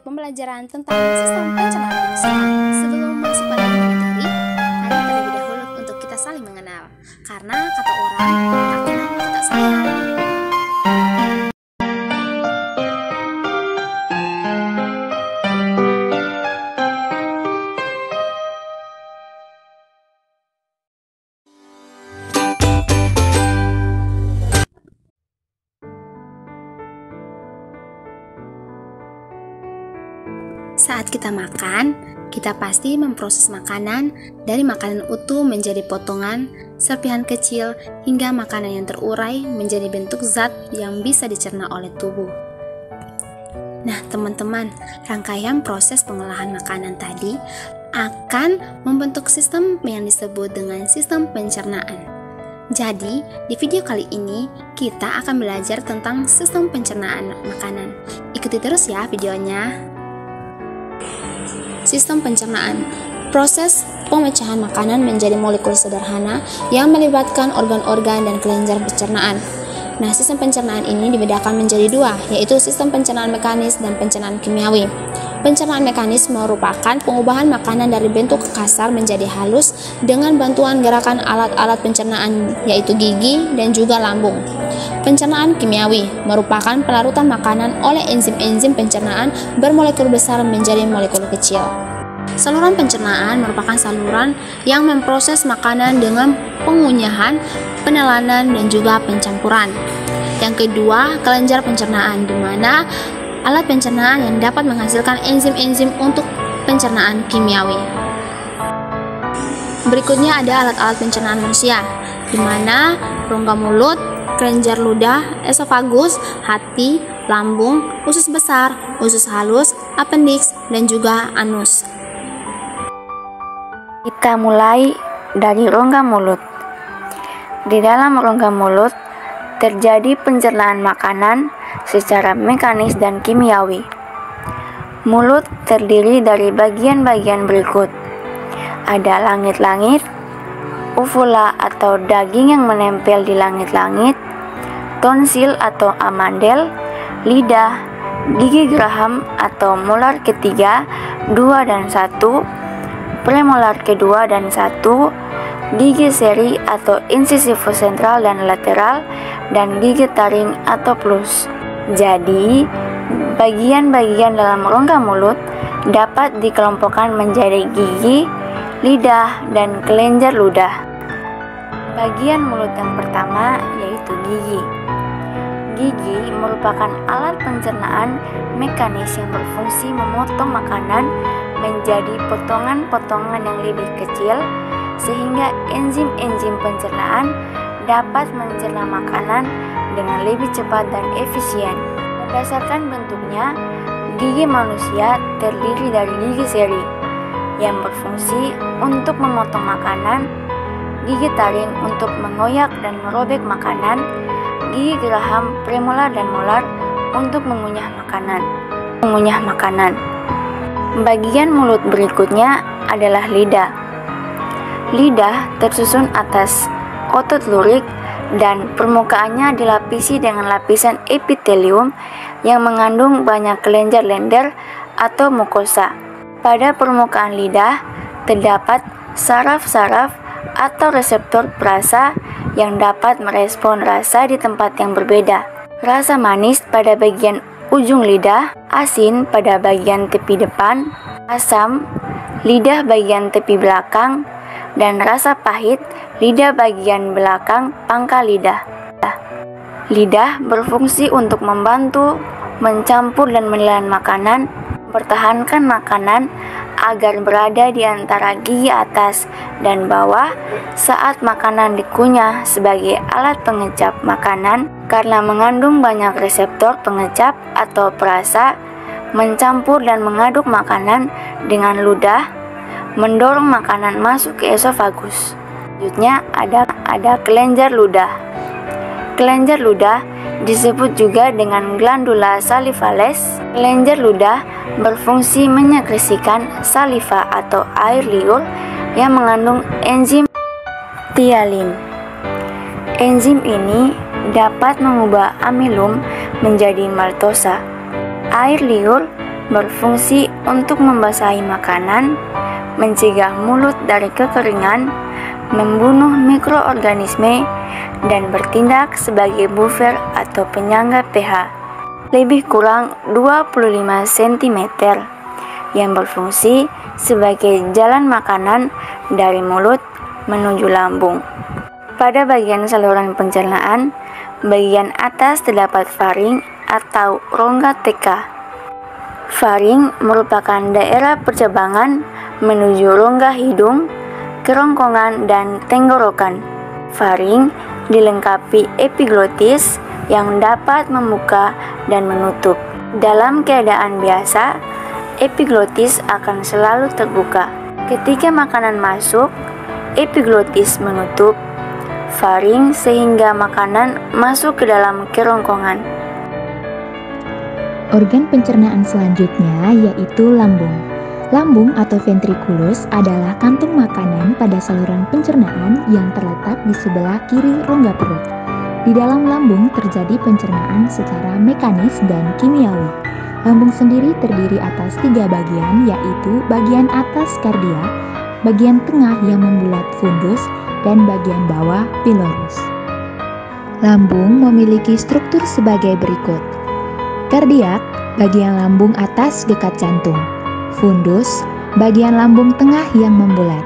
pembelajaran tentang sistem pencernaan manusia. Sebelum masuk pada materi, mari terlebih dahulu untuk kita saling mengenal. Karena kata orang, tak kenal maka tak sayang. Saat kita makan, kita pasti memproses makanan dari makanan utuh menjadi potongan, serpihan kecil, hingga makanan yang terurai menjadi bentuk zat yang bisa dicerna oleh tubuh. Nah, teman-teman, rangkaian proses pengolahan makanan tadi akan membentuk sistem yang disebut dengan sistem pencernaan. Jadi, di video kali ini kita akan belajar tentang sistem pencernaan makanan. Ikuti terus ya videonya. Sistem pencernaan. Proses pemecahan makanan menjadi molekul sederhana yang melibatkan organ-organ dan kelenjar pencernaan. Nah, sistem pencernaan ini dibedakan menjadi dua, yaitu sistem pencernaan mekanis dan pencernaan kimiawi. Pencernaan mekanis merupakan pengubahan makanan dari bentuk kasar menjadi halus dengan bantuan gerakan alat-alat pencernaan, yaitu gigi dan juga lambung. Pencernaan kimiawi merupakan pelarutan makanan oleh enzim-enzim pencernaan bermolekul besar menjadi molekul kecil. Saluran pencernaan merupakan saluran yang memproses makanan dengan pengunyahan, penelanan, dan juga pencampuran. Yang kedua, kelenjar pencernaan, di mana alat pencernaan yang dapat menghasilkan enzim-enzim untuk pencernaan kimiawi. Berikutnya ada alat-alat pencernaan manusia, di mana rongga mulut, kelenjar ludah, esofagus, hati, lambung, usus besar, usus halus, appendix, dan juga anus. Kita mulai dari rongga mulut. Di dalam rongga mulut terjadi pencernaan makanan secara mekanis dan kimiawi. Mulut terdiri dari bagian-bagian berikut. Ada langit-langit, uvula atau daging yang menempel di langit-langit, tonsil atau amandel, lidah, gigi geraham atau molar ketiga, 2 dan 1, premolar kedua dan 1, gigi seri atau incisivus sentral dan lateral, dan gigi taring atau plus. Jadi, bagian-bagian dalam rongga mulut dapat dikelompokkan menjadi gigi, lidah, dan kelenjar ludah. Bagian mulut yang pertama yaitu gigi. Gigi merupakan alat pencernaan mekanis yang berfungsi memotong makanan menjadi potongan-potongan yang lebih kecil sehingga enzim-enzim pencernaan dapat mencerna makanan dengan lebih cepat dan efisien. Berdasarkan bentuknya, gigi manusia terdiri dari gigi seri yang berfungsi untuk memotong makanan, gigi taring untuk mengoyak dan merobek makanan, gigi geraham, premolar dan molar untuk mengunyah makanan. Bagian mulut berikutnya adalah lidah. Lidah tersusun atas otot lurik dan permukaannya dilapisi dengan lapisan epitelium yang mengandung banyak kelenjar lender atau mukosa. Pada permukaan lidah terdapat saraf-saraf atau reseptor perasa yang dapat merespon rasa di tempat yang berbeda. Rasa manis pada bagian ujung lidah, asin pada bagian tepi depan, asam lidah bagian tepi belakang, dan rasa pahit lidah bagian belakang pangkal lidah. Lidah berfungsi untuk membantu mencampur dan menelan makanan, mempertahankan makanan agar berada di antara gigi atas dan bawah saat makanan dikunyah sebagai alat pengecap makanan karena mengandung banyak reseptor pengecap atau perasa, mencampur dan mengaduk makanan dengan ludah, mendorong makanan masuk ke esofagus. Selanjutnya ada kelenjar ludah. Kelenjar ludah disebut juga dengan glandula salivales. Kelenjar ludah berfungsi menyekresikan saliva atau air liur yang mengandung enzim tialin. Enzim ini dapat mengubah amilum menjadi maltosa. Air liur berfungsi untuk membasahi makanan, mencegah mulut dari kekeringan, membunuh mikroorganisme, dan bertindak sebagai buffer atau penyangga pH lebih kurang 25 cm yang berfungsi sebagai jalan makanan dari mulut menuju lambung. Pada bagian saluran pencernaan, bagian atas terdapat faring atau rongga TK. Faring merupakan daerah percabangan menuju rongga hidung, kerongkongan, dan tenggorokan. Faring dilengkapi epiglotis yang dapat membuka dan menutup. Dalam keadaan biasa, epiglotis akan selalu terbuka. Ketika makanan masuk, epiglotis menutup faring sehingga makanan masuk ke dalam kerongkongan. Organ pencernaan selanjutnya yaitu lambung. Lambung atau ventriculus adalah kantung makanan pada saluran pencernaan yang terletak di sebelah kiri rongga perut. Di dalam lambung terjadi pencernaan secara mekanis dan kimiawi. Lambung sendiri terdiri atas 3 bagian, yaitu bagian atas kardia, bagian tengah yang membulat fundus, dan bagian bawah pilorus. Lambung memiliki struktur sebagai berikut. Kardiak, bagian lambung atas dekat jantung. Fundus, bagian lambung tengah yang membulat.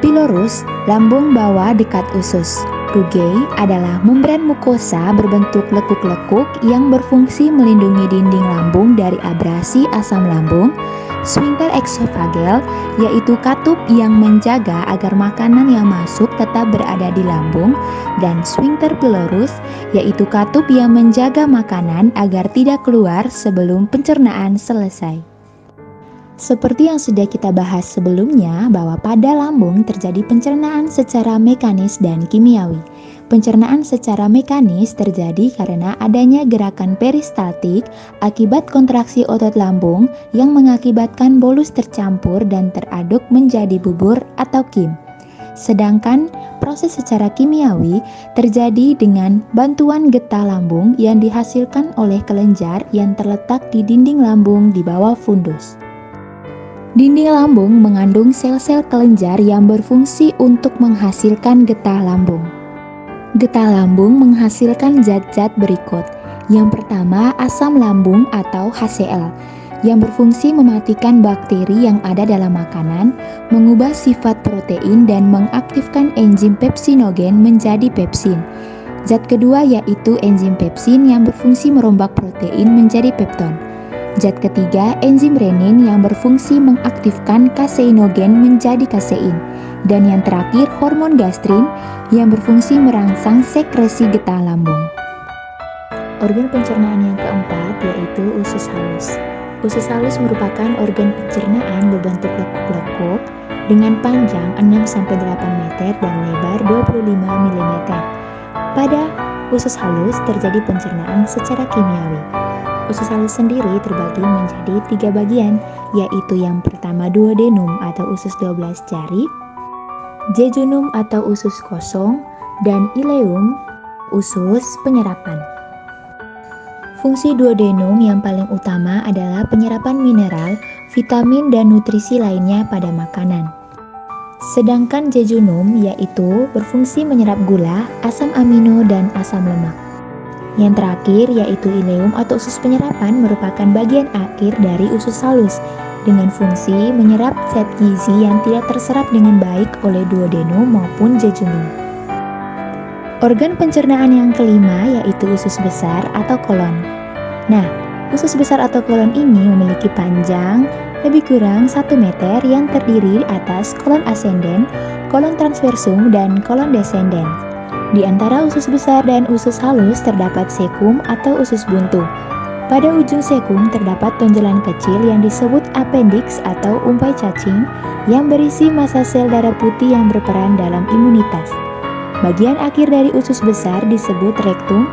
Pilorus, lambung bawah dekat usus. Rugae adalah membran mukosa berbentuk lekuk-lekuk yang berfungsi melindungi dinding lambung dari abrasi asam lambung. Sphincter esophageal, yaitu katup yang menjaga agar makanan yang masuk tetap berada di lambung, dan sphincter pylorus, yaitu katup yang menjaga makanan agar tidak keluar sebelum pencernaan selesai. Seperti yang sudah kita bahas sebelumnya, bahwa pada lambung terjadi pencernaan secara mekanis dan kimiawi. Pencernaan secara mekanis terjadi karena adanya gerakan peristaltik akibat kontraksi otot lambung yang mengakibatkan bolus tercampur dan teraduk menjadi bubur atau kim. Sedangkan proses secara kimiawi terjadi dengan bantuan getah lambung yang dihasilkan oleh kelenjar yang terletak di dinding lambung di bawah fundus. Dinding lambung mengandung sel-sel kelenjar yang berfungsi untuk menghasilkan getah lambung. Getah lambung menghasilkan zat-zat berikut. Yang pertama, asam lambung atau HCl, yang berfungsi mematikan bakteri yang ada dalam makanan, mengubah sifat protein dan mengaktifkan enzim pepsinogen menjadi pepsin. Zat kedua yaitu enzim pepsin yang berfungsi merombak protein menjadi pepton. Zat ketiga, enzim renin yang berfungsi mengaktifkan kaseinogen menjadi kasein. Dan yang terakhir, hormon gastrin yang berfungsi merangsang sekresi getah lambung. Organ pencernaan yang keempat yaitu usus halus. Usus halus merupakan organ pencernaan berbentuk lekuk-lekuk dengan panjang 6-8 meter dan lebar 25 mm. Pada usus halus terjadi pencernaan secara kimiawi. Usus halus sendiri terbagi menjadi 3 bagian, yaitu yang pertama duodenum atau usus 12 jari, jejunum atau usus kosong, dan ileum, usus penyerapan. Fungsi duodenum yang paling utama adalah penyerapan mineral, vitamin, dan nutrisi lainnya pada makanan. Sedangkan jejunum yaitu berfungsi menyerap gula, asam amino, dan asam lemak. Yang terakhir yaitu ileum atau usus penyerapan merupakan bagian akhir dari usus halus dengan fungsi menyerap zat gizi yang tidak terserap dengan baik oleh duodenum maupun jejunum. Organ pencernaan yang kelima yaitu usus besar atau kolon. Nah, usus besar atau kolon ini memiliki panjang lebih kurang 1 meter yang terdiri atas kolon ascendens, kolon transversum, dan kolon descendens. Di antara usus besar dan usus halus terdapat sekum atau usus buntu. Pada ujung sekum terdapat tonjolan kecil yang disebut appendix atau umpai cacing yang berisi massa sel darah putih yang berperan dalam imunitas. Bagian akhir dari usus besar disebut rektum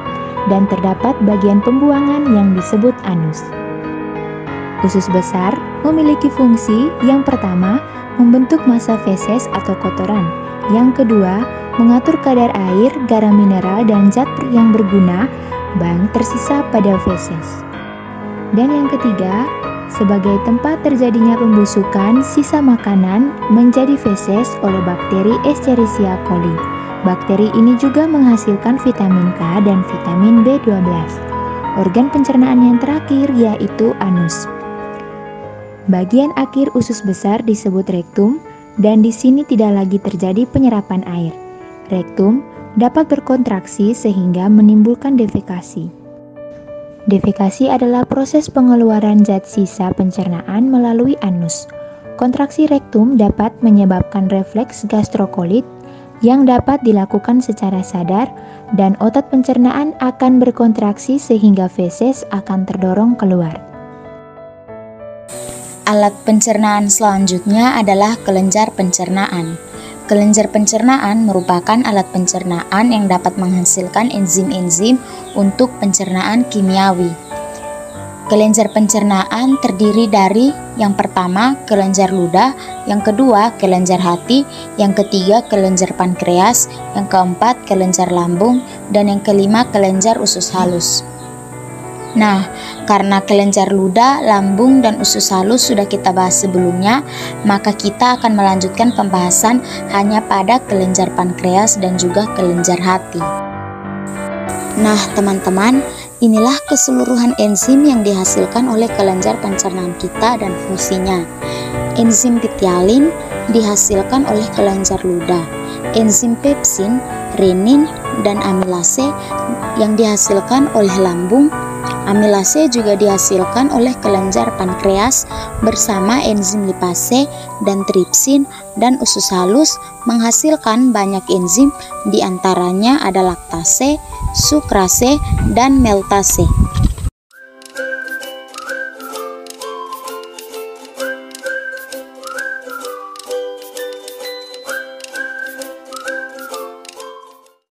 dan terdapat bagian pembuangan yang disebut anus. Usus besar memiliki fungsi yang pertama membentuk massa feses atau kotoran, yang kedua mengatur kadar air, garam mineral, dan zat yang berguna tersisa pada feses. Dan yang ketiga, sebagai tempat terjadinya pembusukan sisa makanan menjadi feses oleh bakteri Escherichia coli. Bakteri ini juga menghasilkan vitamin K dan vitamin B12. Organ pencernaan yang terakhir yaitu anus. Bagian akhir usus besar disebut rektum dan di sini tidak lagi terjadi penyerapan air. Rektum dapat berkontraksi sehingga menimbulkan defekasi. Defekasi adalah proses pengeluaran zat sisa pencernaan melalui anus. Kontraksi rektum dapat menyebabkan refleks gastrokolit yang dapat dilakukan secara sadar dan otot pencernaan akan berkontraksi sehingga feses akan terdorong keluar. Alat pencernaan selanjutnya adalah kelenjar pencernaan. Kelenjar pencernaan merupakan alat pencernaan yang dapat menghasilkan enzim-enzim untuk pencernaan kimiawi. Kelenjar pencernaan terdiri dari yang pertama kelenjar ludah, yang kedua kelenjar hati, yang ketiga kelenjar pankreas, yang keempat kelenjar lambung, dan yang kelima kelenjar usus halus. Nah, karena kelenjar ludah, lambung, dan usus halus sudah kita bahas sebelumnya, maka kita akan melanjutkan pembahasan hanya pada kelenjar pankreas dan juga kelenjar hati. Nah, teman-teman, inilah keseluruhan enzim yang dihasilkan oleh kelenjar pencernaan kita dan fungsinya. Enzim pitialin dihasilkan oleh kelenjar ludah. Enzim pepsin, renin, dan amilase yang dihasilkan oleh lambung. Amilase juga dihasilkan oleh kelenjar pankreas bersama enzim lipase dan tripsin, dan usus halus menghasilkan banyak enzim, diantaranya ada laktase, sukrase, dan meltase.